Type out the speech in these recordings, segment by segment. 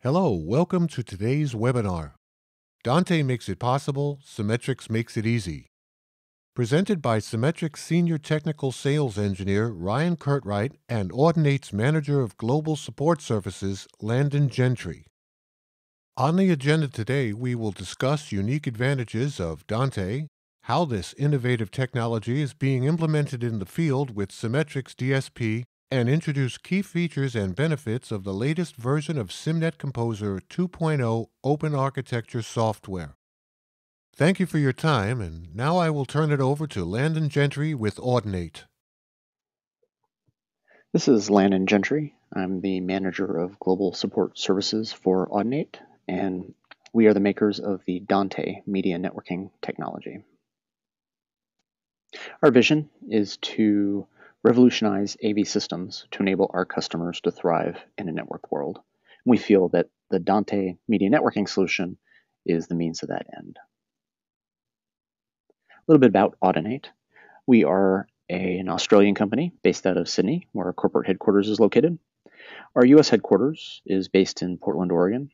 Hello, welcome to today's webinar. Dante Makes It Possible, Symetrix Makes It Easy. Presented by Symetrix Senior Technical Sales Engineer Ryan Curtright and Audinate's Manager of Global Support Services, Landon Gentry. On the agenda today, we will discuss unique advantages of Dante, how this innovative technology is being implemented in the field with Symetrix DSP, and introduce key features and benefits of the latest version of SymNet Composer 2.0 open architecture software. Thank you for your time, and now I will turn it over to Landon Gentry with Audinate. This is Landon Gentry. I'm the Manager of Global Support Services for Audinate, and we are the makers of the Dante media networking technology. Our vision is to revolutionize AV systems to enable our customers to thrive in a network world. We feel that the Dante media networking solution is the means to that end. A little bit about Audinate. We are an Australian company based out of Sydney, where our corporate headquarters is located. Our US headquarters is based in Portland, Oregon,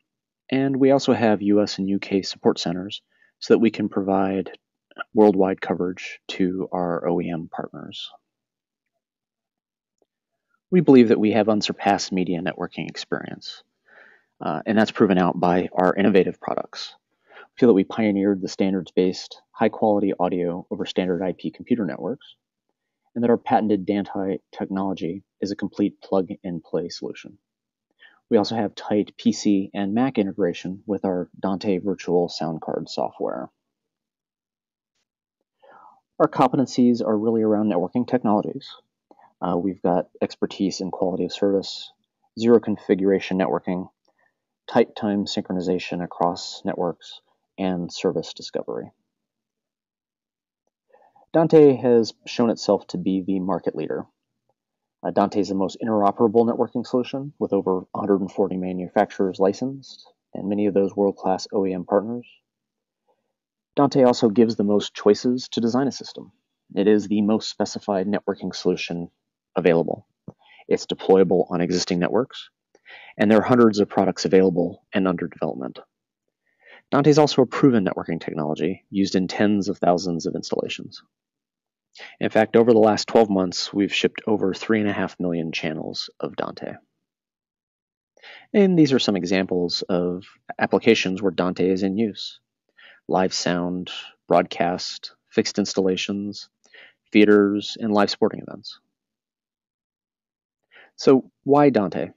and we also have US and UK support centers so that we can provide worldwide coverage to our OEM partners. We believe that we have unsurpassed media networking experience, and that's proven out by our innovative products. We feel that we pioneered the standards-based, high-quality audio over standard IP computer networks, and that our patented Dante technology is a complete plug-and-play solution. We also have tight PC and Mac integration with our Dante Virtual Sound Card software. Our competencies are really around networking technologies. We've got expertise in quality of service, zero configuration networking, tight time synchronization across networks, and service discovery. Dante has shown itself to be the market leader. Dante is the most interoperable networking solution with over 140 manufacturers licensed and many of those world-class OEM partners. Dante also gives the most choices to design a system. It is the most specified networking solution available. It's deployable on existing networks, and there are hundreds of products available and under development. Dante is also a proven networking technology used in tens of thousands of installations. In fact, over the last 12 months, we've shipped over 3.5 million channels of Dante. And these are some examples of applications where Dante is in use: live sound, broadcast, fixed installations, theaters, and live sporting events. So why Dante?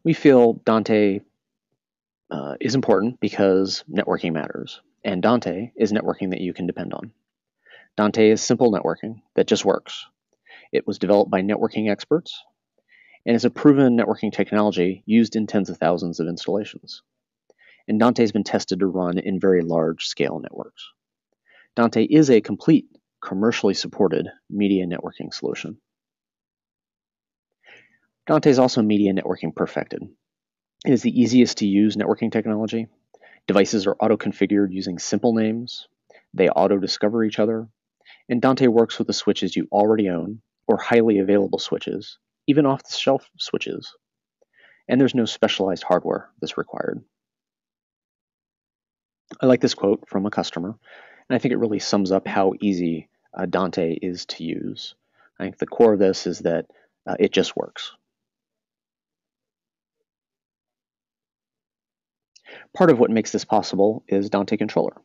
We feel Dante is important because networking matters, and Dante is networking that you can depend on. Dante is simple networking that just works. It was developed by networking experts and is a proven networking technology used in tens of thousands of installations. And Dante has been tested to run in very large-scale networks. Dante is a complete, commercially supported media networking solution. Dante is also media networking perfected. It is the easiest to use networking technology. Devices are auto-configured using simple names. They auto-discover each other. And Dante works with the switches you already own or highly available switches, even off-the-shelf switches. And there's no specialized hardware that's required. I like this quote from a customer, and I think it really sums up how easy Dante is to use. I think the core of this is that it just works. Part of what makes this possible is Dante Controller.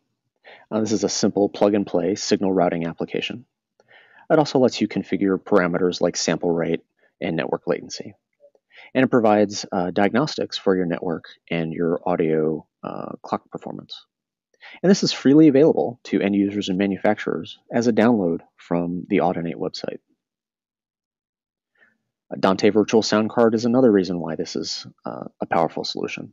This is a simple plug-and-play signal routing application. It also lets you configure parameters like sample rate and network latency. And it provides diagnostics for your network and your audio clock performance. And this is freely available to end users and manufacturers as a download from the Audinate website. Dante Virtual Sound Card is another reason why this is a powerful solution.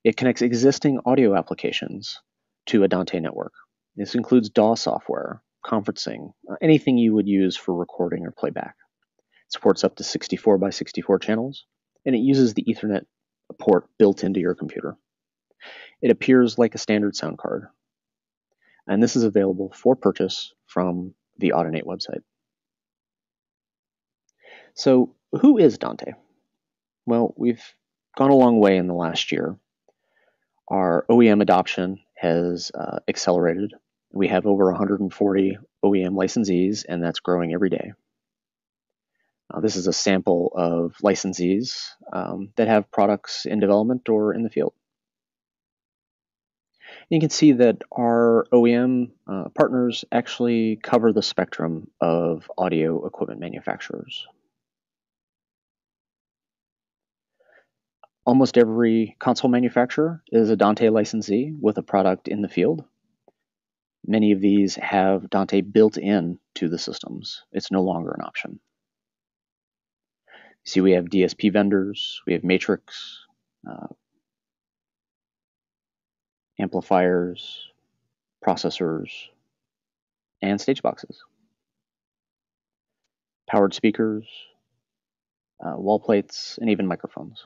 It connects existing audio applications to a Dante network. This includes DAW software, conferencing, anything you would use for recording or playback. It supports up to 64 by 64 channels, and it uses the Ethernet port built into your computer. It appears like a standard sound card, and this is available for purchase from the Audinate website. So who is Dante? Well, we've gone a long way in the last year. Our OEM adoption has accelerated. We have over 140 OEM licensees, and that's growing every day. This is a sample of licensees that have products in development or in the field. You can see that our OEM partners actually cover the spectrum of audio equipment manufacturers. Almost every console manufacturer is a Dante licensee with a product in the field. Many of these have Dante built in to the systems. It's no longer an option. See, we have DSP vendors, we have Matrix, amplifiers, processors, and stage boxes. Powered speakers, wall plates, and even microphones.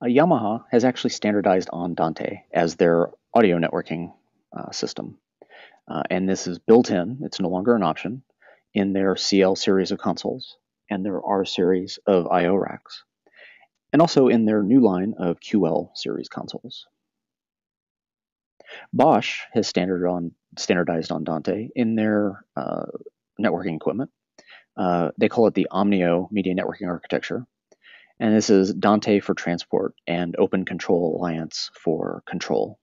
Yamaha has actually standardized on Dante as their audio networking system. And this is built in, it's no longer an option, in their CL series of consoles and their R series of I/O racks, and also in their new line of QL series consoles. Bosch has standardized on Dante in their networking equipment. They call it the Omnio Media Networking Architecture. And this is Dante for transport and Open Control Alliance for control.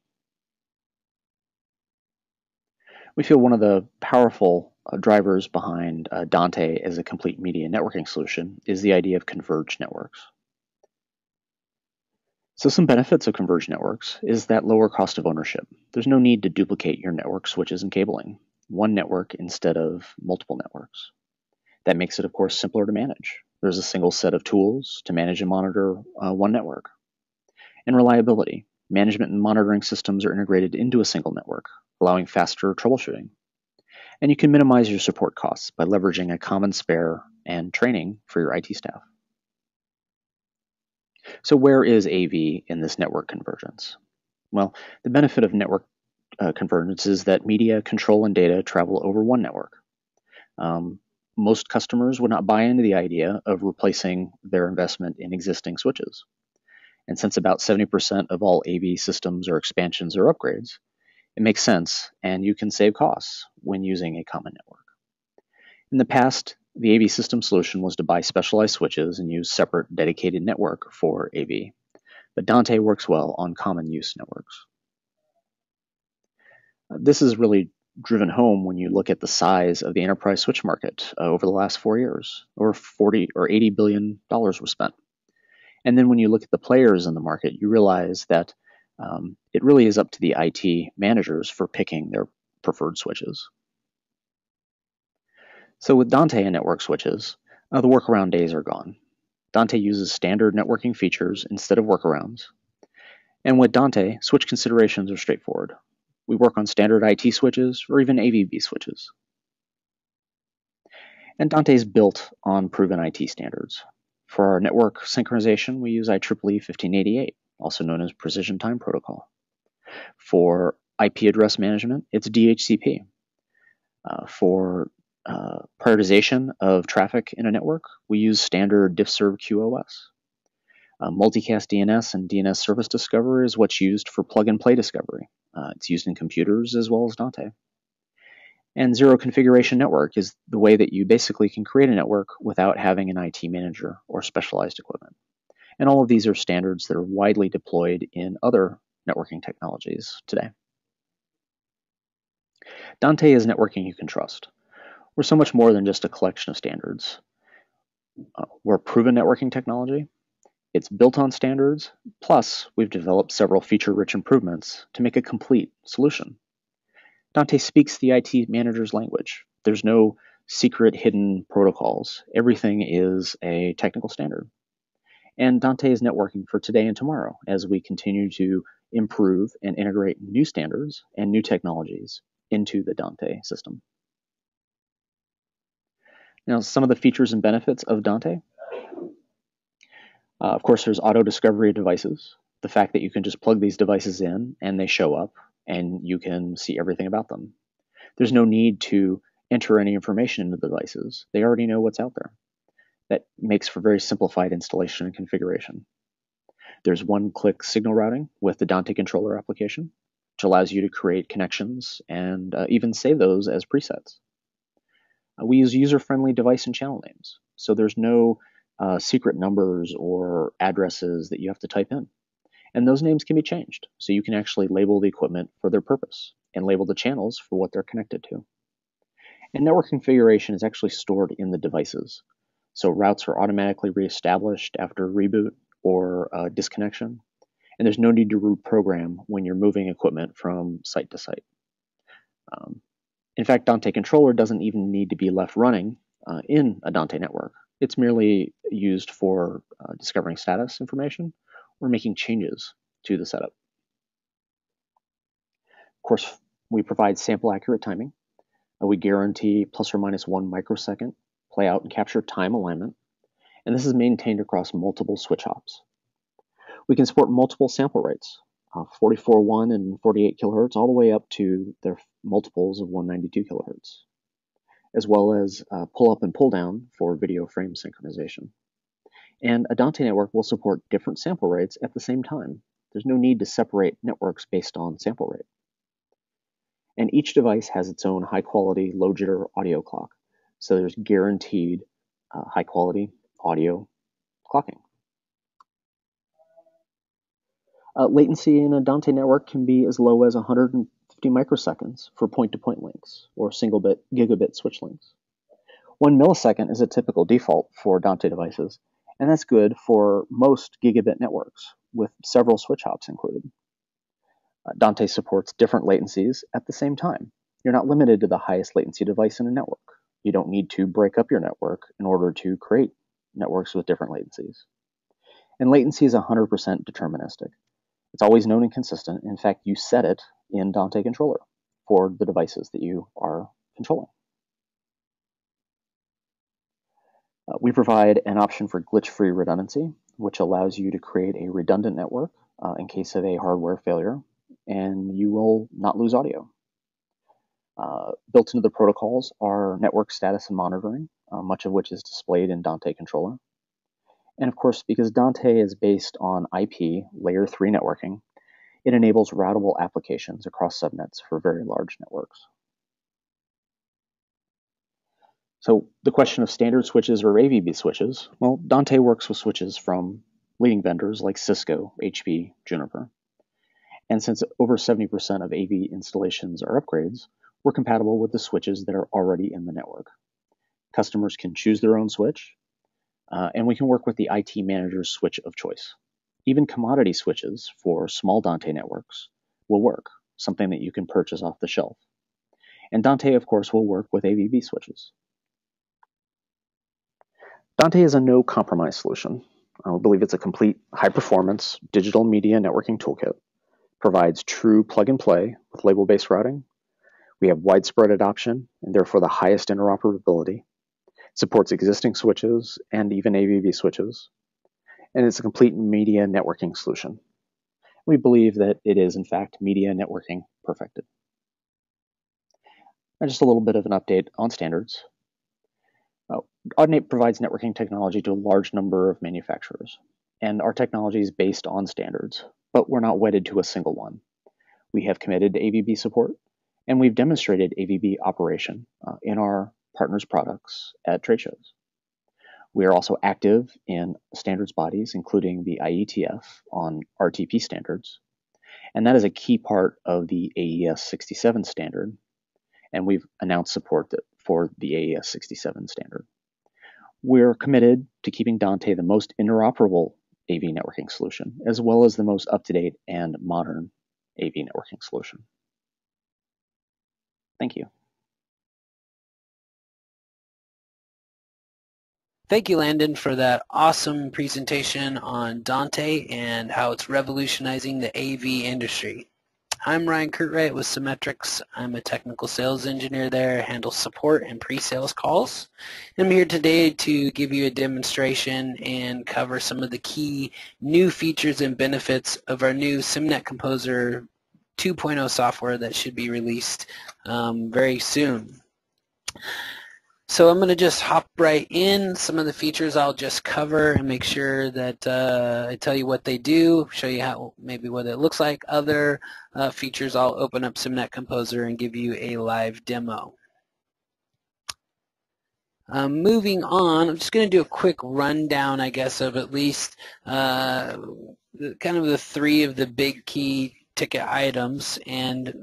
We feel one of the powerful drivers behind Dante as a complete media networking solution is the idea of converged networks. So some benefits of converged networks is that lower cost of ownership. There's no need to duplicate your network switches and cabling, one network instead of multiple networks. That makes it, of course, simpler to manage. There's a single set of tools to manage and monitor one network. And reliability. Management and monitoring systems are integrated into a single network, allowing faster troubleshooting. And you can minimize your support costs by leveraging a common spare and training for your IT staff. So where is AV in this network convergence? Well, the benefit of network convergence is that media, control, and data travel over one network. Most customers would not buy into the idea of replacing their investment in existing switches. And since about 70% of all AV systems are expansions or upgrades, it makes sense, and you can save costs when using a common network. In the past, the AV system solution was to buy specialized switches and use separate dedicated network for AV, but Dante works well on common use networks. This is really driven home when you look at the size of the enterprise switch market over the last 4 years, or $40 or $80 billion was spent. And then when you look at the players in the market, you realize that it really is up to the IT managers for picking their preferred switches. So with Dante and network switches, the workaround days are gone. Dante uses standard networking features instead of workarounds. And with Dante, switch considerations are straightforward. We work on standard IT switches or even AVB switches. And Dante is built on proven IT standards. For our network synchronization, we use IEEE 1588, also known as Precision Time Protocol. For IP address management, it's DHCP. For prioritization of traffic in a network, we use standard diffserv QoS. Multicast DNS and DNS service discovery is what's used for plug-and-play discovery. It's used in computers as well as Dante. And zero configuration network is the way that you basically can create a network without having an IT manager or specialized equipment. And all of these are standards that are widely deployed in other networking technologies today. Dante is networking you can trust. We're so much more than just a collection of standards. We're a proven networking technology. It's built on standards, plus we've developed several feature-rich improvements to make a complete solution. Dante speaks the IT manager's language. There's no secret hidden protocols. Everything is a technical standard. And Dante is networking for today and tomorrow as we continue to improve and integrate new standards and new technologies into the Dante system. Now, some of the features and benefits of Dante. Of course, there's auto discovery of devices. The fact that you can just plug these devices in and they show up and you can see everything about them. There's no need to enter any information into the devices. They already know what's out there. that makes for very simplified installation and configuration. There's one-click signal routing with the Dante controller application, which allows you to create connections and even save those as presets. We use user-friendly device and channel names, so there's no secret numbers or addresses that you have to type in. And those names can be changed, so you can actually label the equipment for their purpose and label the channels for what they're connected to. And network configuration is actually stored in the devices, so routes are automatically reestablished after reboot or disconnection, and there's no need to reprogram when you're moving equipment from site to site. In fact, Dante controller doesn't even need to be left running in a Dante network. It's merely used for discovering status information or making changes to the setup. Of course, we provide sample accurate timing. We guarantee plus or minus 1 microsecond play out and capture time alignment, and this is maintained across multiple switch hops. We can support multiple sample rates, 44.1 and 48 kilohertz, all the way up to their multiples of 192 kilohertz, as well as pull up and pull down for video frame synchronization. And a Dante network will support different sample rates at the same time. There's no need to separate networks based on sample rate. And each device has its own high-quality, low-jitter audio clock, so there's guaranteed high-quality audio clocking. Latency in a Dante network can be as low as 150 microseconds for point-to-point links or single-bit gigabit switch links. 1 millisecond is a typical default for Dante devices, and that's good for most gigabit networks with several switch hops included. Dante supports different latencies at the same time. You're not limited to the highest latency device in a network. You don't need to break up your network in order to create networks with different latencies. And latency is 100% deterministic. It's always known and consistent. In fact, you set it in Dante controller for the devices that you are controlling. We provide an option for glitch-free redundancy, which allows you to create a redundant network in case of a hardware failure, and you will not lose audio. Built into the protocols are network status and monitoring, much of which is displayed in Dante controller. And of course, because Dante is based on IP layer 3 networking, it enables routable applications across subnets for very large networks. So the question of standard switches or AVB switches, well, Dante works with switches from leading vendors like Cisco, HP, Juniper. And since over 70% of AV installations are upgrades, we're compatible with the switches that are already in the network. Customers can choose their own switch, and we can work with the IT manager's switch of choice. Even commodity switches for small Dante networks will work, something that you can purchase off the shelf. And Dante, of course, will work with AVB switches. Dante is a no-compromise solution. I believe it's a complete high-performance digital media networking toolkit. Provides true plug-and-play with label-based routing. We have widespread adoption and therefore the highest interoperability. Supports existing switches and even AVB switches. And it's a complete media networking solution. We believe that it is, in fact, media networking perfected. And just a little bit of an update on standards. Audinate provides networking technology to a large number of manufacturers, and our technology is based on standards, but we're not wedded to a single one. We have committed to AVB support, and we've demonstrated AVB operation in our partners' products at trade shows. We are also active in standards bodies, including the IETF on RTP standards, and that is a key part of the AES 67 standard, and we've announced support for the AES 67 standard. We're committed to keeping Dante the most interoperable AV networking solution, as well as the most up-to-date and modern AV networking solution. Thank you. Thank you, Landon, for that awesome presentation on Dante and how it's revolutionizing the AV industry. I'm Ryan Curtright with Symetrix. I'm a technical sales engineer there, handle support and pre-sales calls. I'm here today to give you a demonstration and cover some of the key new features and benefits of our new SymNet Composer 2.0 software that should be released very soon. So I'm going to just hop right in. Some of the features I'll just cover and make sure that I tell you what they do, show you how maybe what it looks like. Other features I'll open up SymNet Composer and give you a live demo. Moving on, I'm just going to do a quick rundown, I guess, of at least kind of the three of the big key ticket items,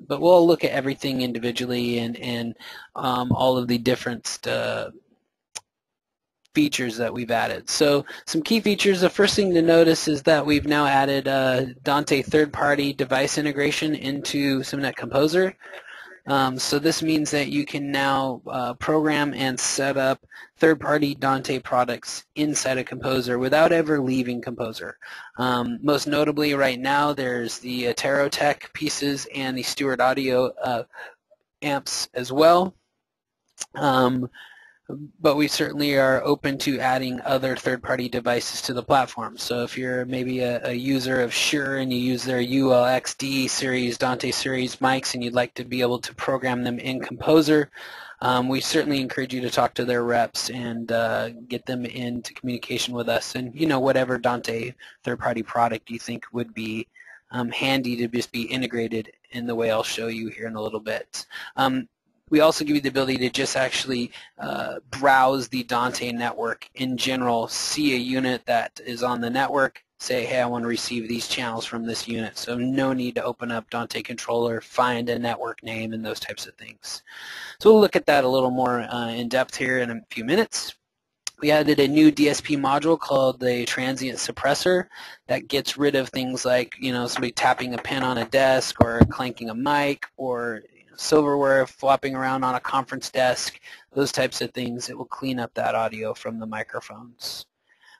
but we'll look at everything individually and all of the different features that we've added. So some key features, the first thing to notice is that we've now added Dante third-party device integration into SymNet Composer. So this means that you can now program and set up third-party Dante products inside of Composer without ever leaving Composer. Most notably right now there's the Aterotech pieces and the Stewart Audio amps as well. But we certainly are open to adding other third-party devices to the platform. So if you're maybe a user of Shure and you use their ULXD series, Dante series mics, and you'd like to be able to program them in Composer, we certainly encourage you to talk to their reps and get them into communication with us. And whatever Dante third-party product you think would be handy to just be integrated in the way I'll show you here in a little bit. We also give you the ability to just actually browse the Dante network in general, see a unit that is on the network, say, hey, I want to receive these channels from this unit. So no need to open up Dante Controller, find a network name, and those types of things. So we'll look at that a little more in depth here in a few minutes. We added a new DSP module called the transient suppressor that gets rid of things like, somebody tapping a pen on a desk or clanking a mic or silverware flopping around on a conference desk, those types of things. It will clean up that audio from the microphones.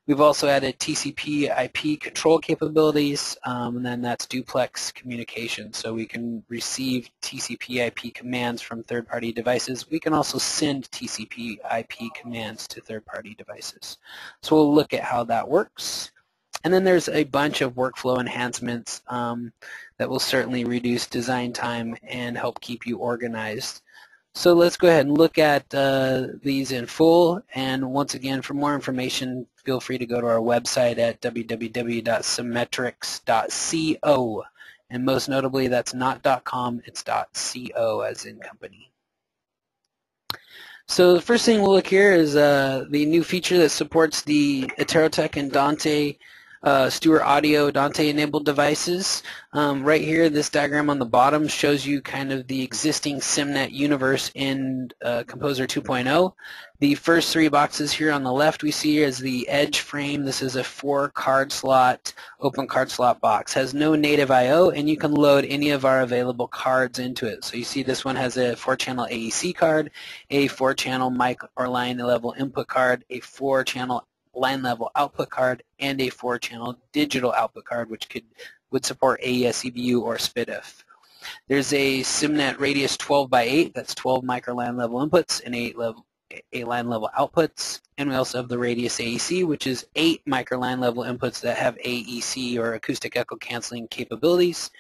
We've also added TCP IP control capabilities, and then that's duplex communication. So we can receive TCP IP commands from third-party devices. We can also send TCP IP commands to third-party devices. So we'll look at how that works. And then there's a bunch of workflow enhancements that will certainly reduce design time and help keep you organized. So let's go ahead and look at these in full. And once again, for more information, feel free to go to our website at www.symetrix.co. And most notably, that's not .com, it's .co as in company. So the first thing we'll look here is the new feature that supports the Aterotech and Dante Stewart Audio Dante-enabled devices. Right here, this diagram on the bottom shows you kind of the existing SymNet universe in Composer 2.0. The first three boxes here on the left we see as the Edge frame. This is a 4-card slot, open card slot box. Has no native I/O, and you can load any of our available cards into it. So you see this one has a 4-channel AEC card, a 4-channel mic or line level input card, a 4-channel line level output card, and a 4-channel digital output card, which would support AES EBU or SPDIF. There's a SymNet Radius 12x8, that's 12 microline level inputs and 8 line level outputs. And we also have the Radius AEC, which is 8 microline level inputs that have AEC or acoustic echo canceling capabilities,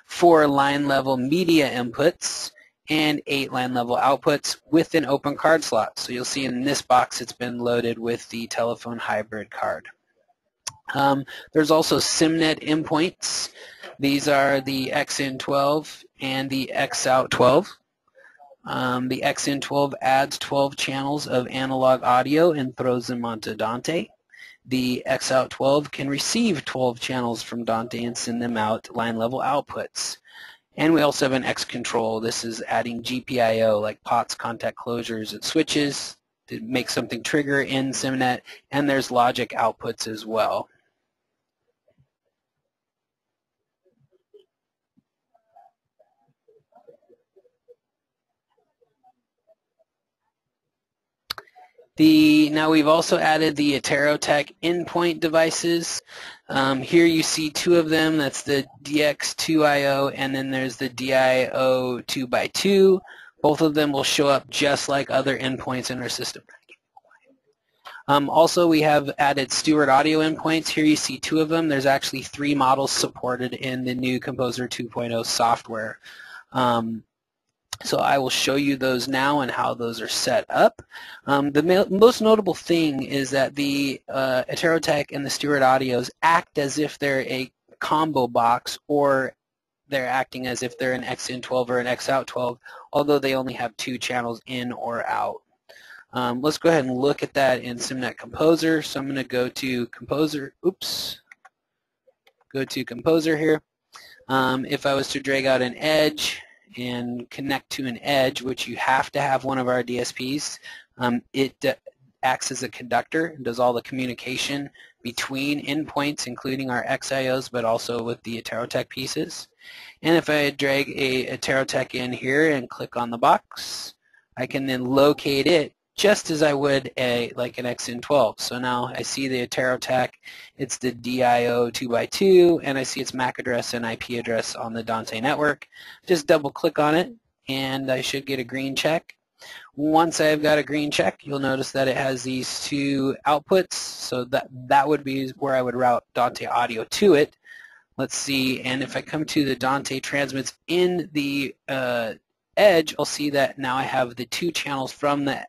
4 line level media inputs, and 8 line level outputs with an open card slot. So you'll see in this box it's been loaded with the telephone hybrid card. There's also SymNet endpoints. These are the XN12 and the XOUT12. The XN12 adds 12 channels of analog audio and throws them onto Dante. The XOUT12 can receive 12 channels from Dante and send them out line level outputs. And we also have an X control. This is adding GPIO like POTS, contact closures, and switches to make something trigger in SymNet, and there's logic outputs as well. Now we've also added the Aterotech endpoint devices. Here you see 2 of them. That's the DX2IO, and then there's the DIO 2x2. Both of them will show up just like other endpoints in our system. Also, we have added Stewart Audio endpoints. Here you see 2 of them. There's actually 3 models supported in the new Composer 2.0 software. So I will show you those now and how those are set up. The most notable thing is that the Aterotech and the Stewart Audios act as if they're a combo box, or they're acting as if they're an X-in 12 or an X-out 12, although they only have 2 channels in or out. Let's go ahead and look at that in SymNet Composer. So I'm going to go to Composer. Go to Composer here. If I was to drag out an edge and connect to an edge, which you have to have one of our DSPs, it acts as a conductor and does all the communication between endpoints, including our XIOs, but also with the Aterotech pieces. And if I drag a Aterotech in here and click on the box, I can then locate it just as I would like an X-in 12. So now I see the Aterotech, it's the DIO 2x2, and I see its MAC address and IP address on the Dante network. Just double click on it, and I should get a green check. Once I've got a green check, you'll notice that it has these 2 outputs, so that would be where I would route Dante audio to it. Let's see, and if I come to the Dante transmits in the edge, I'll see that now I have the 2 channels from the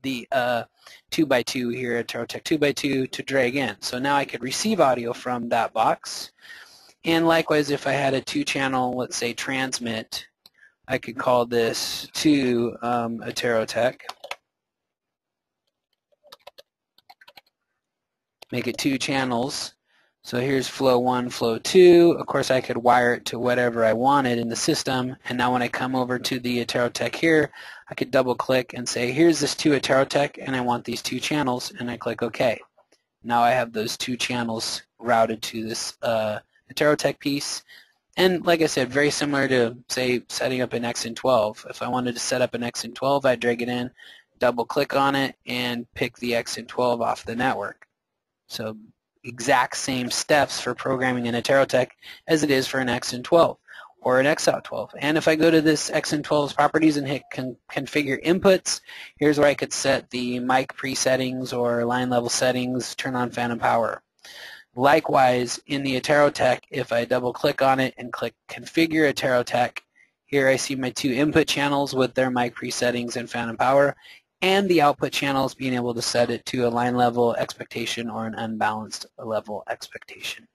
2x2 here, Aterotech 2x2, to drag in. So now I could receive audio from that box. And likewise, if I had a 2-channel, let's say, transmit, I could call this to Aterotech. Make it 2 channels. So here's flow 1, flow 2. Of course, I could wire it to whatever I wanted in the system. And now when I come over to the Aterotech here, I could double click and say, here's this to Aterotech, and I want these 2 channels, and I click OK. Now I have those 2 channels routed to this Aterotech piece. And like I said, very similar to, say, setting up an X-in 12. If I wanted to set up an X-in 12, I'd drag it in, double click on it, and pick the X-in 12 off the network. So exact same steps for programming an Aterotech as it is for an X-in 12 or an X-out 12. And if I go to this X-in 12's properties and hit configure inputs, here's where I could set the mic presettings or line level settings, turn on phantom power. Likewise, in the Aterotech, if I double click on it and click configure Aterotech, here I see my 2 input channels with their mic presettings and phantom power, and the output channels being able to set it to a line level expectation or an unbalanced level expectation.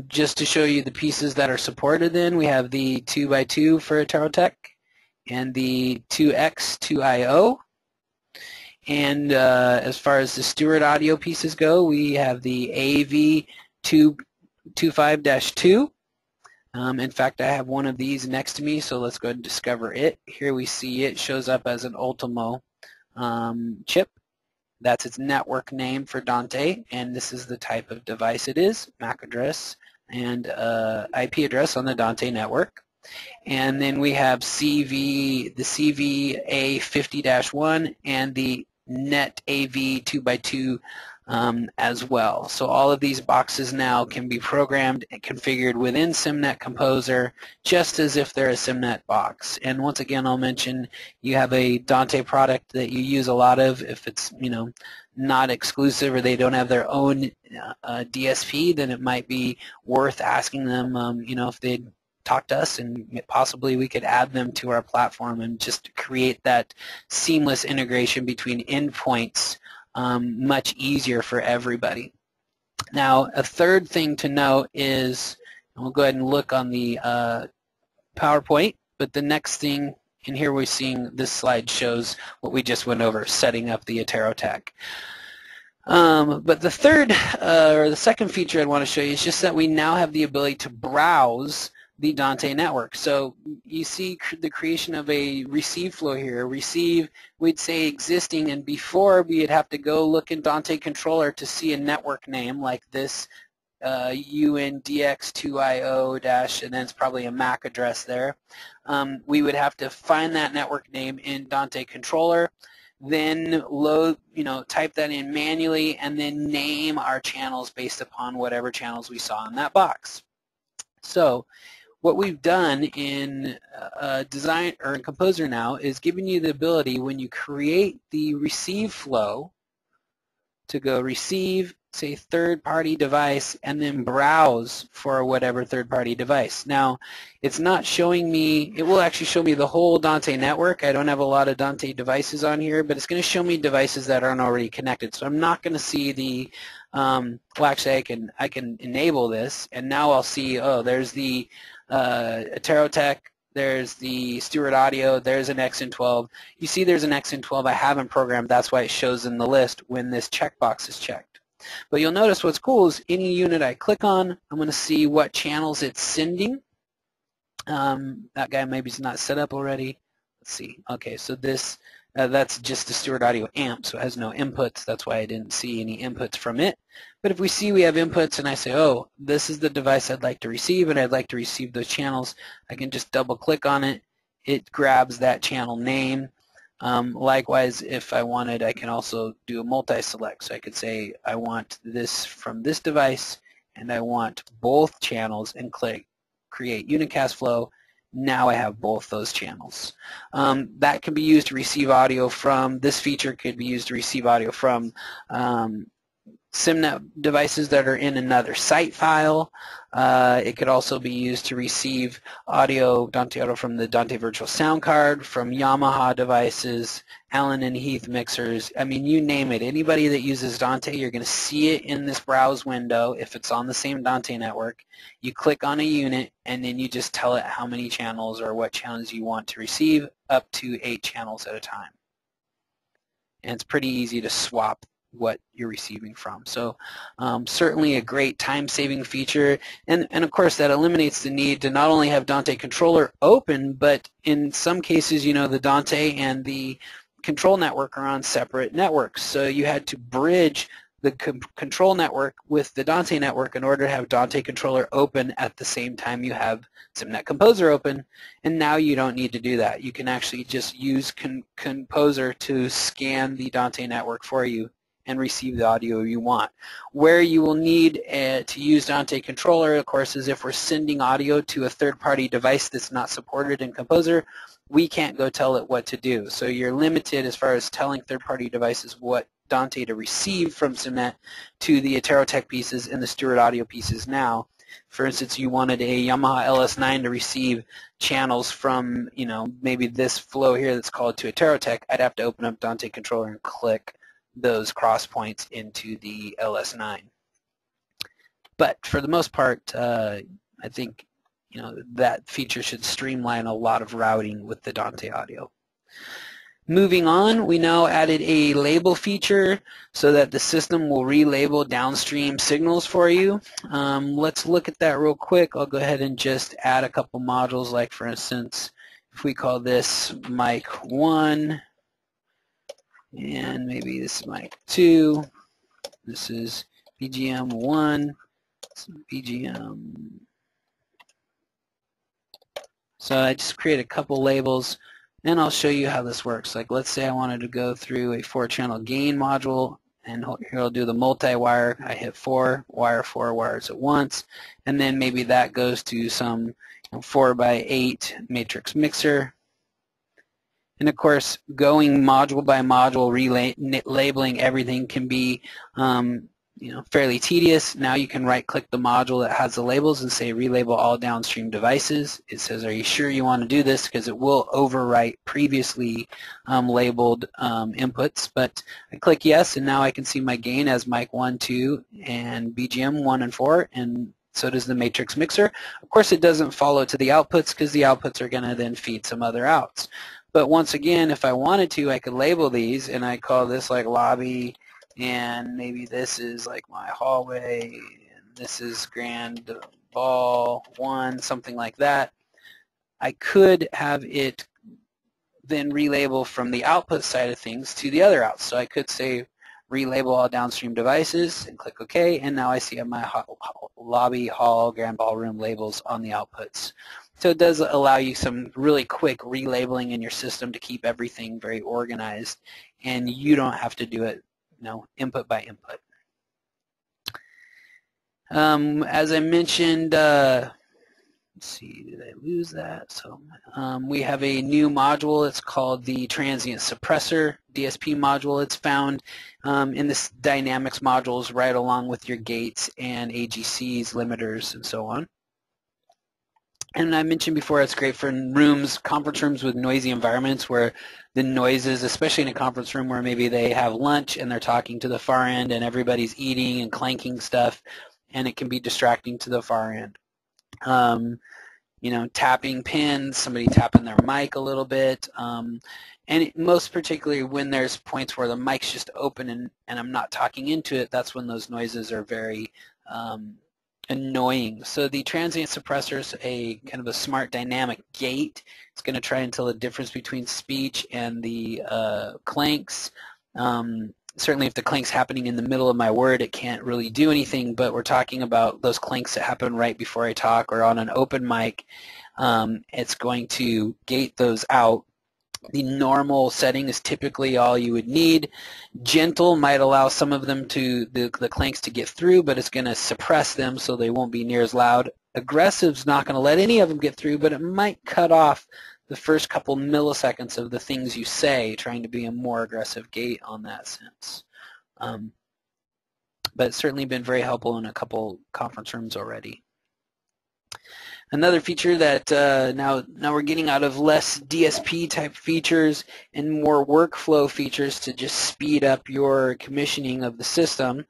Just to show you the pieces that are supported then, we have the 2x2 for Aterotech and the 2x 2IO. And as far as the Stewart audio pieces go, we have the AV 225-2. In fact, I have one of these next to me, so let's go ahead and discover it. Here we see it shows up as an Ultimo chip. That's its network name for Dante, and this is the type of device it is, MAC address and IP address on the Dante network. And then we have the CVA50-1 and the Net AV 2x2 as well. So all of these boxes now can be programmed and configured within SymNet Composer just as if they're a SymNet box. And once again, I'll mention you have a Dante product that you use a lot of. If it's not exclusive or they don't have their own DSP, then it might be worth asking them if they'd talk to us, and possibly we could add them to our platform and just create that seamless integration between endpoints much easier for everybody. Now, a third thing to note is, and we'll go ahead and look on the PowerPoint, but the next thing, and here we're seeing this slide shows what we just went over, setting up the Aterotech. But the third, or the second feature I'd want to show you is just that we now have the ability to browse the Dante network. So you see the creation of a receive flow here. Receive, we'd say existing, and before we'd have to go look in Dante controller to see a network name like this, UNDX2IO- and then it's probably a MAC address there. We would have to find that network name in Dante controller, then load, type that in manually, and then name our channels based upon whatever channels we saw in that box. So what we've done in Design or in Composer now is giving you the ability when you create the receive flow to go receive, say, third-party device, and then browse for whatever third-party device. Now, it's not showing me, it will actually show me the whole Dante network. I don't have a lot of Dante devices on here, but it's going to show me devices that aren't already connected. So I'm not going to see the, well, actually I can enable this, and now I'll see, oh, there's the Aterotech, there's the Stewart Audio, there's an XN12. You see there's an XN12 I haven't programmed, that's why it shows in the list when this checkbox is checked. But you'll notice what's cool is any unit I click on, I'm going to see what channels it's sending. That guy maybe is not set up already. Let's see. Okay, so this, that's just the Stewart Audio amp, so it has no inputs. That's why I didn't see any inputs from it. But if we see we have inputs and I say, oh, this is the device I'd like to receive and I'd like to receive those channels, I can just double click on it. It grabs that channel name. Likewise, if I wanted, I can also do a multi-select. So I could say I want this from this device and I want both channels and click create unicast flow. Now I have both those channels. That can be used to receive audio from, this feature could be used to receive audio from SymNet devices that are in another site file. It could also be used to receive audio, Dante Audio from the Dante Virtual Sound Card, from Yamaha devices, Allen and Heath mixers. I mean, you name it. Anybody that uses Dante, you're going to see it in this browse window if it's on the same Dante network. You click on a unit and then you just tell it how many channels or what channels you want to receive, up to 8 channels at a time. And it's pretty easy to swap what you're receiving from. So certainly a great time-saving feature, and of course that eliminates the need to not only have Dante Controller open, but in some cases, you know, the Dante and the control network are on separate networks, so you had to bridge the control network with the Dante network in order to have Dante Controller open at the same time you have SymNet Composer open, and now you don't need to do that. You can actually just use Composer to scan the Dante network for you and receive the audio you want. Where you will need to use Dante Controller, of course, is if we're sending audio to a third-party device that's not supported in Composer, we can't go tell it what to do. So you're limited as far as telling third-party devices what Dante to receive from SymNet to the Aterotech pieces and the Stewart Audio pieces now. For instance, you wanted a Yamaha LS9 to receive channels from, you know, maybe this flow here that's called to Aterotech. I'd have to open up Dante Controller and click those cross points into the LS9. But for the most part, I think, you know, that feature should streamline a lot of routing with the Dante Audio. Moving on, we now added a label feature so that the system will relabel downstream signals for you. Let's look at that real quick. I'll go ahead and just add a couple modules, like for instance, if we call this mic 1, and maybe this is mic 2, this is BGM 1, BGM. So I just create a couple labels, and I'll show you how this works. Like, let's say I wanted to go through a 4-channel gain module, and here I'll do the multi-wire. I hit 4 wires at once, and then maybe that goes to some 4x8 matrix mixer. And of course, going module by module, labeling everything can be fairly tedious. Now you can right-click the module that has the labels and say relabel all downstream devices. It says, are you sure you want to do this? Because it will overwrite previously labeled inputs. But I click yes, and now I can see my gain as mic 1, 2, and BGM 1 and 4, and so does the matrix mixer. Of course, it doesn't follow to the outputs because the outputs are going to then feed some other outs. But once again, if I wanted to, I could label these, and I call this like lobby, and maybe this is like my hallway, and this is grand ball 1, something like that. I could have it then relabel from the output side of things to the other outs. So I could say relabel all downstream devices and click OK, and now I see my lobby, hall, grand ballroom labels on the outputs. So it does allow you some really quick relabeling in your system to keep everything very organized, and you don't have to do it, input by input. As I mentioned, let's let's see, did I lose that? So we have a new module. It's called the Transient Suppressor DSP module. It's found in this Dynamics modules right along with your gates and AGCs, limiters, and so on. And I mentioned before, it's great for rooms, conference rooms with noisy environments where the noises, especially in a conference room where maybe they have lunch and they're talking to the far end and everybody's eating and clanking stuff, and it can be distracting to the far end. You know, tapping pins, somebody tapping their mic a little bit, and most particularly when there's points where the mic's just open and I'm not talking into it, that's when those noises are very annoying. So the transient suppressor is a kind of a smart dynamic gate. It's going to try and tell the difference between speech and the clanks. Certainly if the clank's happening in the middle of my word, it can't really do anything, but we're talking about those clanks that happen right before I talk or on an open mic. It's going to gate those out. The normal setting is typically all you would need. Gentle might allow some of them to, the clanks to get through, but it's going to suppress them so they won't be near as loud. Aggressive's not going to let any of them get through, but it might cut off the first couple milliseconds of the things you say, trying to be a more aggressive gate on that sense. But it's certainly been very helpful in a couple conference rooms already. Another feature that now we're getting out of less DSP type features and more workflow features to just speed up your commissioning of the system.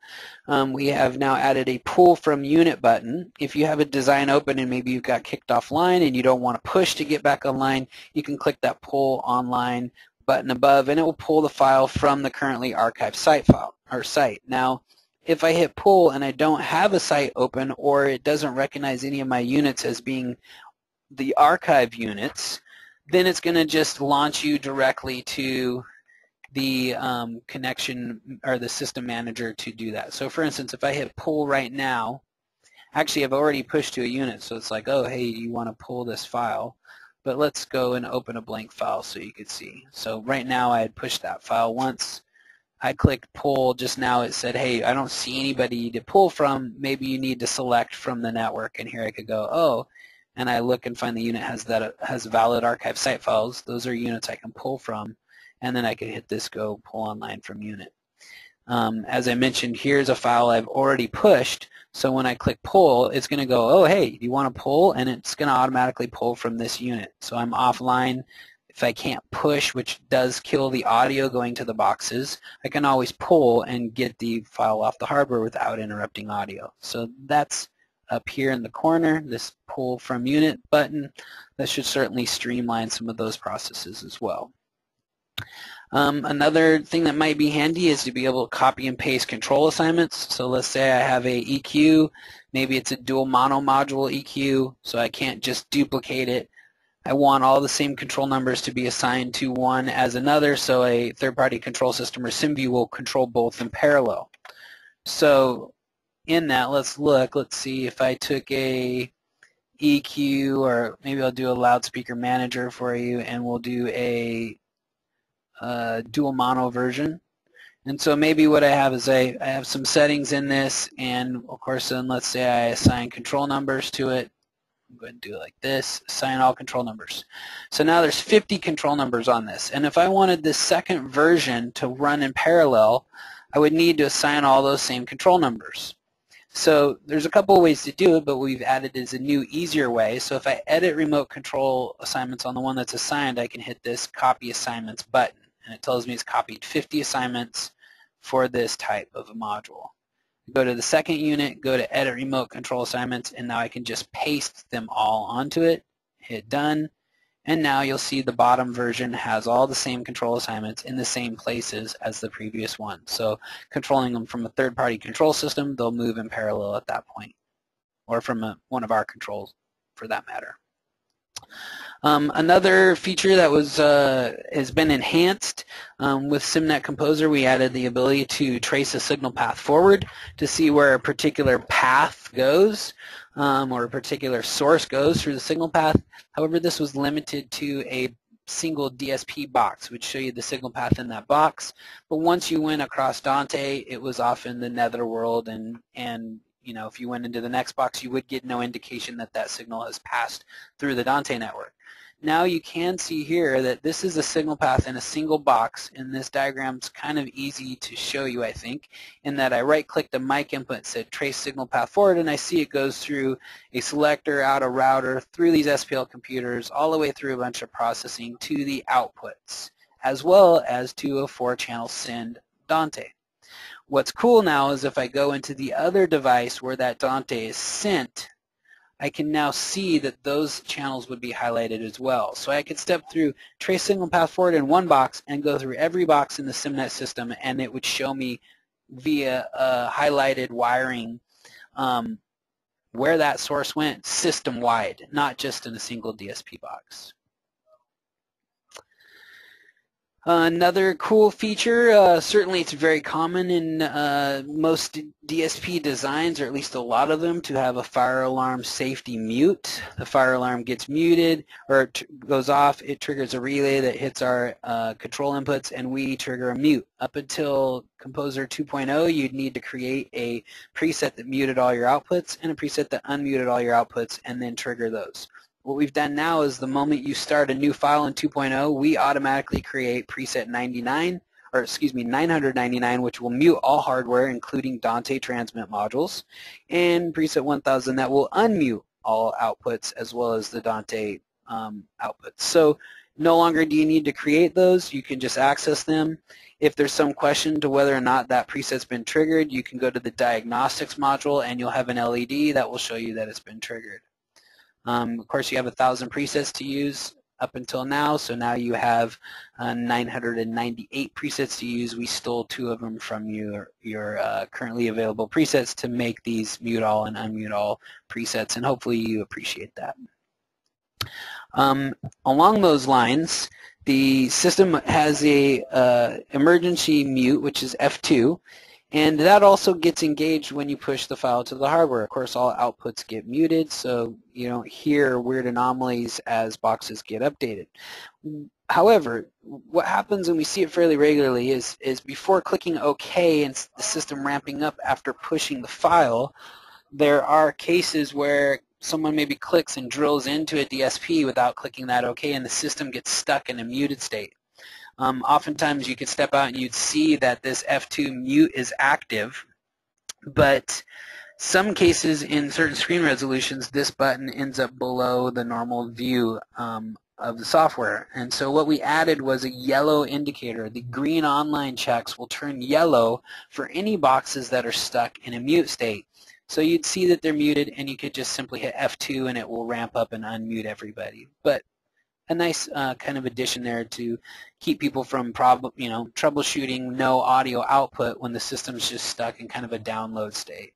We have now added a pull from unit button. If you have a design open and maybe you got kicked offline and you don't want to push to get back online, you can click that pull online button above and it will pull the file from the currently archived site file or site. Now, if I hit pull and I don't have a site open or it doesn't recognize any of my units as being the archive units, then it's going to just launch you directly to the connection or the system manager to do that. So for instance, if I hit pull right now, actually I've already pushed to a unit, so it's like, oh, hey, you want to pull this file. But let's go and open a blank file so you could see. So right now I had pushed that file once. I clicked pull just now. It said, hey, I don't see anybody to pull from. Maybe you need to select from the network. And here I could go, oh, and I look and find the unit has valid archive site files. Those are units I can pull from. And then I could hit this go pull online from unit. As I mentioned, here's a file I've already pushed. So when I click pull, it's going to go, oh, hey, do you want to pull? And it's going to automatically pull from this unit. So I'm offline. If I can't push, which does kill the audio going to the boxes, I can always pull and get the file off the hardware without interrupting audio. So that's up here in the corner, this pull from unit button. That should certainly streamline some of those processes as well. Another thing that might be handy is to be able to copy and paste control assignments. So let's say I have a EQ, maybe it's a dual mono module EQ, so I can't just duplicate it. I want all the same control numbers to be assigned to one as another, so a third-party control system or SymView will control both in parallel. So in that, let's look. Let's see if I took a EQ, or maybe I'll do a loudspeaker manager for you, and we'll do a dual mono version. And so maybe what I have is I have some settings in this, and of course then let's say I assign control numbers to it. Go ahead and do it like this, assign all control numbers. So now there's 50 control numbers on this. And if I wanted this second version to run in parallel, I would need to assign all those same control numbers. So there's a couple of ways to do it, but what we've added is a new, easier way. So if I edit remote control assignments on the one that's assigned, I can hit this copy assignments button. And it tells me it's copied 50 assignments for this type of a module. Go to the second unit, go to edit remote control assignments, and now I can just paste them all onto it, hit done, and now you'll see the bottom version has all the same control assignments in the same places as the previous one. So controlling them from a third-party control system, they'll move in parallel at that point, or from one of our controls for that matter. Another feature that has been enhanced with SymNet Composer, we added the ability to trace a signal path forward to see where a particular path goes or a particular source goes through the signal path. However, this was limited to a single DSP box, which show you the signal path in that box. But once you went across Dante, it was off in the netherworld and if you went into the next box, you would get no indication that that signal has passed through the Dante network. Now you can see here that this is a signal path in a single box, and this diagram's kind of easy to show you, I think, in that I right-clicked the mic input and said trace signal path forward, and I see it goes through a selector, out a router, through these SPL computers, all the way through a bunch of processing to the outputs, as well as to a 4-channel send Dante. What's cool now is if I go into the other device where that Dante is sent, I can now see that those channels would be highlighted as well. So I could step through trace signal path forward in one box and go through every box in the SymNet system, and it would show me via highlighted wiring where that source went system-wide, not just in a single DSP box. Another cool feature, certainly it's very common in most DSP designs, or at least a lot of them, to have a fire alarm safety mute. The fire alarm gets muted or goes off, it triggers a relay that hits our control inputs, and we trigger a mute. Up until Composer 2.0, you'd need to create a preset that muted all your outputs and a preset that unmuted all your outputs and then trigger those. What we've done now is the moment you start a new file in 2.0, we automatically create preset 999, which will mute all hardware, including Dante transmit modules, and preset 1000 that will unmute all outputs as well as the Dante outputs. So no longer do you need to create those, you can just access them. If there's some question to whether or not that preset's been triggered, you can go to the Diagnostics module and you'll have an LED that will show you that it's been triggered. Of course, you have 1,000 presets to use up until now, so now you have 998 presets to use. We stole 2 of them from your currently available presets to make these mute all and unmute all presets, and hopefully you appreciate that. Along those lines, the system has a emergency mute, which is F2, and that also gets engaged when you push the file to the hardware. Of course, all outputs get muted, so you don't hear weird anomalies as boxes get updated. However, what happens, and we see it fairly regularly, is before clicking OK and the system ramping up after pushing the file, there are cases where someone maybe clicks and drills into a DSP without clicking that OK, and the system gets stuck in a muted state. Oftentimes you could step out and you'd see that this F2 mute is active, but some cases in certain screen resolutions this button ends up below the normal view of the software. And so what we added was a yellow indicator. The green online checks will turn yellow for any boxes that are stuck in a mute state. So you'd see that they're muted and you could just simply hit F2 and it will ramp up and unmute everybody. But a nice kind of addition there to keep people from troubleshooting no audio output when the system's just stuck in kind of a download state.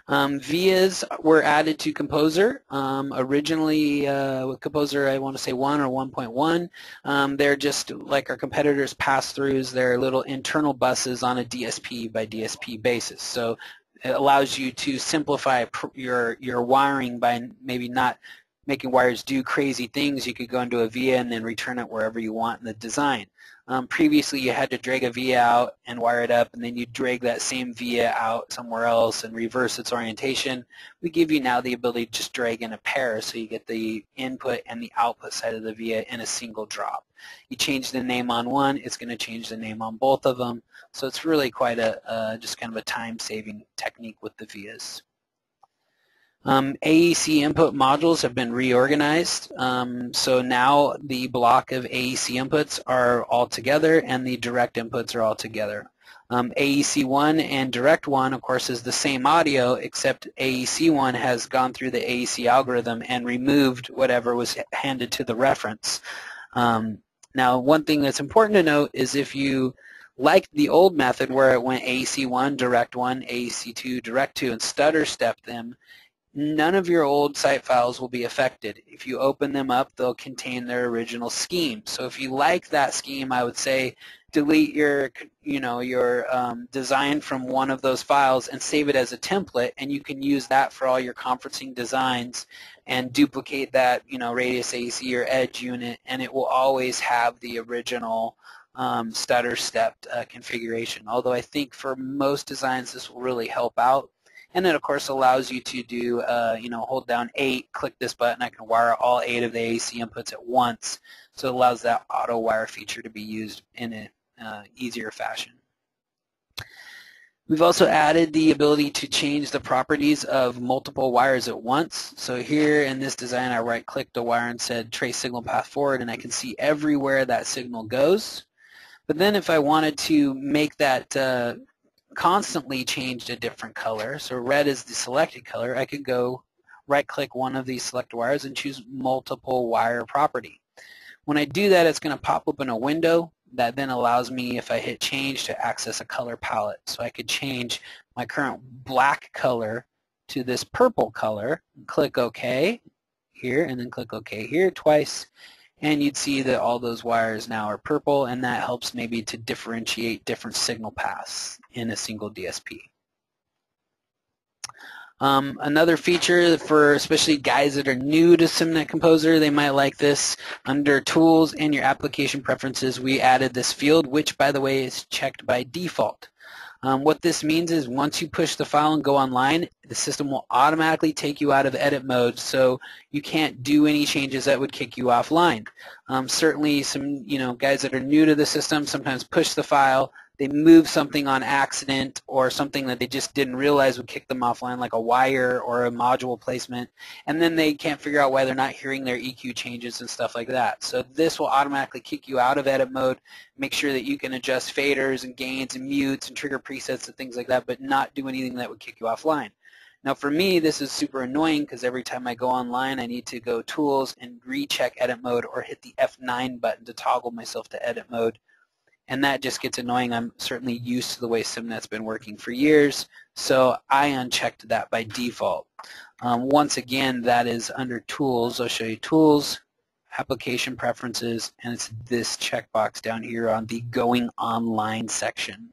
VIAs were added to Composer. Originally with Composer, I want to say 1 or 1.1. They're just like our competitors' pass-throughs. They're little internal buses on a DSP by DSP basis. So it allows you to simplify your wiring by maybe not making wires do crazy things. You could go into a VIA and then return it wherever you want in the design. Previously, you had to drag a VIA out and wire it up, and then you drag that same VIA out somewhere else and reverse its orientation. We give you now the ability to just drag in a pair, so you get the input and the output side of the VIA in a single drop. You change the name on one, it's going to change the name on both of them. So it's really quite just kind of a time-saving technique with the VIAs. AEC input modules have been reorganized, so now the block of AEC inputs are all together and the direct inputs are all together. AEC1 and Direct1, of course, is the same audio, except AEC1 has gone through the AEC algorithm and removed whatever was handed to the reference. Now, one thing that's important to note is if you like the old method where it went AEC1, Direct1, AEC2, Direct2, and stutter step them, none of your old site files will be affected. If you open them up, they'll contain their original scheme. So if you like that scheme, I would say delete your design from one of those files and save it as a template, and you can use that for all your conferencing designs and duplicate that radius AEC or edge unit, and it will always have the original stutter stepped configuration, although I think for most designs this will really help out. And it of course allows you to do, hold down 8, click this button, I can wire all 8 of the AC inputs at once, so it allows that auto wire feature to be used in an easier fashion. We've also added the ability to change the properties of multiple wires at once. So here in this design, I right-clicked a wire and said trace signal path forward, and I can see everywhere that signal goes. But then if I wanted to make that constantly change a different color, so red is the selected color, I could go right-click one of these select wires and choose multiple wire property. When I do that, it's going to pop open a window that then allows me, if I hit change, to access a color palette. So I could change my current black color to this purple color, click OK here, and then click OK here twice, and you'd see that all those wires now are purple, and that helps maybe to differentiate different signal paths in a single DSP. Another feature for especially guys that are new to SymNet Composer, they might like this. Under Tools and your application preferences, we added this field, which by the way is checked by default. What this means is once you push the file and go online, the system will automatically take you out of edit mode, so you can't do any changes that would kick you offline. Certainly some guys that are new to the system sometimes push the file, they move something on accident or something that they just didn't realize would kick them offline, like a wire or a module placement, and then they can't figure out why they're not hearing their EQ changes and stuff like that. So this will automatically kick you out of edit mode, make sure that you can adjust faders and gains and mutes and trigger presets and things like that, but not do anything that would kick you offline. Now for me, this is super annoying because every time I go online, I need to go Tools and recheck edit mode or hit the F9 button to toggle myself to edit mode. And that just gets annoying. I'm certainly used to the way SymNet's been working for years, so I unchecked that by default. Once again, that is under Tools. I'll show you Tools, Application Preferences, and it's this checkbox down here on the Going Online section.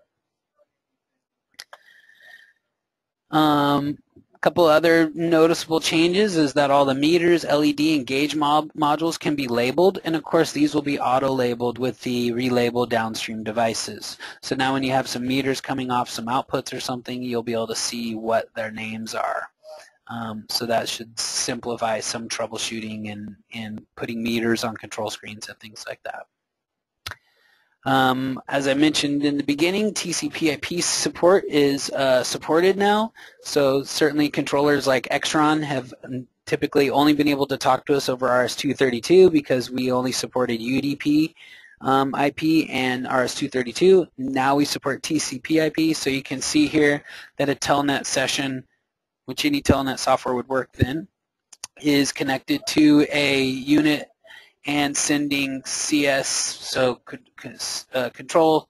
A couple other noticeable changes is that all the meters, LED, and gauge modules can be labeled, and of course these will be auto-labeled with the relabel downstream devices. So now when you have some meters coming off some outputs or something, you'll be able to see what their names are. So that should simplify some troubleshooting and putting meters on control screens and things like that. As I mentioned in the beginning, TCP/IP support is supported now, so certainly controllers like Extron have typically only been able to talk to us over RS-232 because we only supported UDP IP and RS-232. Now we support TCP/IP, so you can see here that a telnet session, which any telnet software would work then, is connected to a unit and sending CS, so control,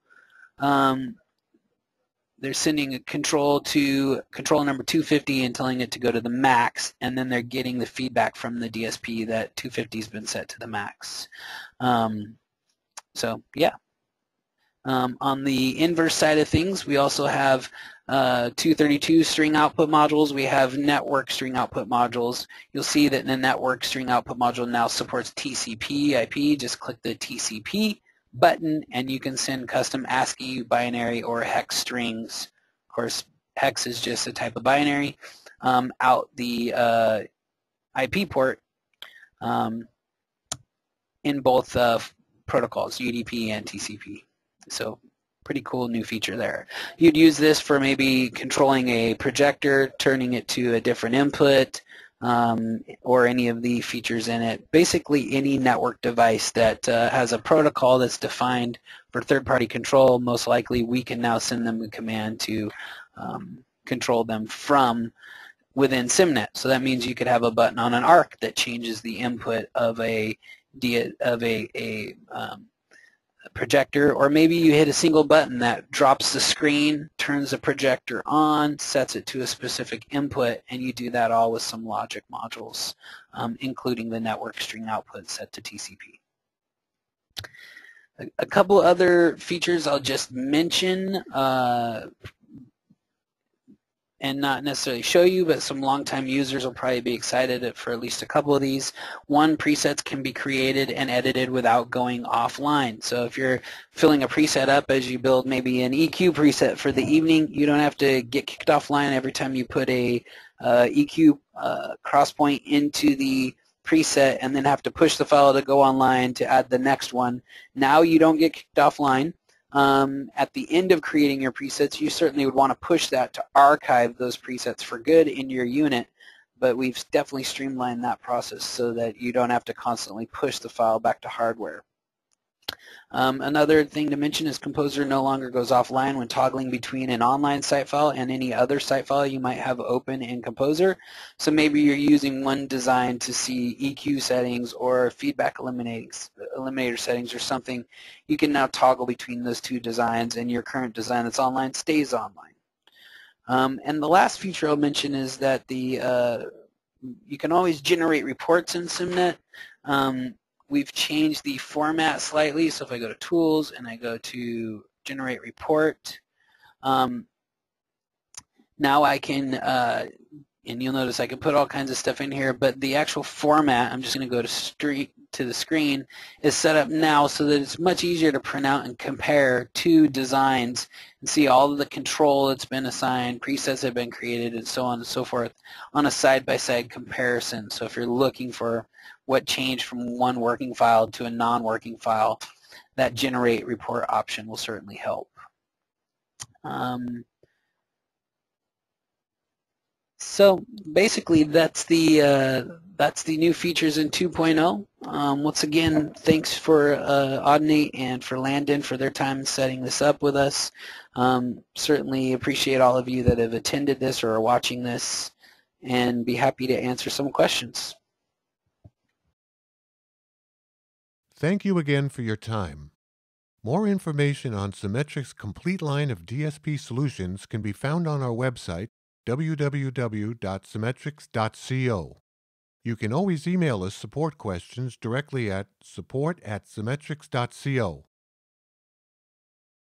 they're sending a control to control number 250 and telling it to go to the max, and then they're getting the feedback from the DSP that 250 has been set to the max. So yeah. On the inverse side of things, we also have 232 string output modules. We have network string output modules. You'll see that the network string output module now supports TCP/IP. Just click the TCP button and you can send custom ASCII, binary, or hex strings. Of course, hex is just a type of binary out the IP port in both protocols, UDP and TCP. So pretty cool new feature there. You'd use this for maybe controlling a projector, turning it to a different input, or any of the features in it. Basically any network device that has a protocol that's defined for third-party control, most likely we can now send them a command to control them from within SymNet. So that means you could have a button on an ARC that changes the input of a projector, or maybe you hit a single button that drops the screen, turns the projector on, sets it to a specific input, and you do that all with some logic modules, including the network string output set to TCP. A couple other features I'll just mention, and and not necessarily show you, but some longtime users will probably be excited for at least a couple of these. One, presets can be created and edited without going offline. So if you're filling a preset up as you build maybe an EQ preset for the evening, you don't have to get kicked offline every time you put a EQ crosspoint into the preset and then have to push the file to go online to add the next one. Now you don't get kicked offline. At the end of creating your presets, you certainly would want to push that to archive those presets for good in your unit, but we've definitely streamlined that process so that you don't have to constantly push the file back to hardware. Another thing to mention is Composer no longer goes offline when toggling between an online site file and any other site file you might have open in Composer. So maybe you're using one design to see EQ settings or feedback eliminator settings or something. You can now toggle between those two designs, and your current design that's online stays online. And the last feature I'll mention is that you can always generate reports in SymNet. We've changed the format slightly, so if I go to Tools and I go to Generate Report, now I can, and you'll notice I can put all kinds of stuff in here, but the actual format, I'm just going to go to the screen, is set up now so that it's much easier to print out and compare two designs and see all of the control that's been assigned, presets have been created, and so on and so forth on a side-by-side comparison. So if you're looking for what changed from one working file to a non-working file, that generate report option will certainly help. So basically that's the new features in 2.0. Once again, thanks for Audinate and for Landon for their time setting this up with us. Certainly appreciate all of you that have attended this or are watching this, and be happy to answer some questions. Thank you again for your time. More information on Symetrix's complete line of DSP solutions can be found on our website, www.symetrix.co. You can always email us support questions directly at support@symetrix.co.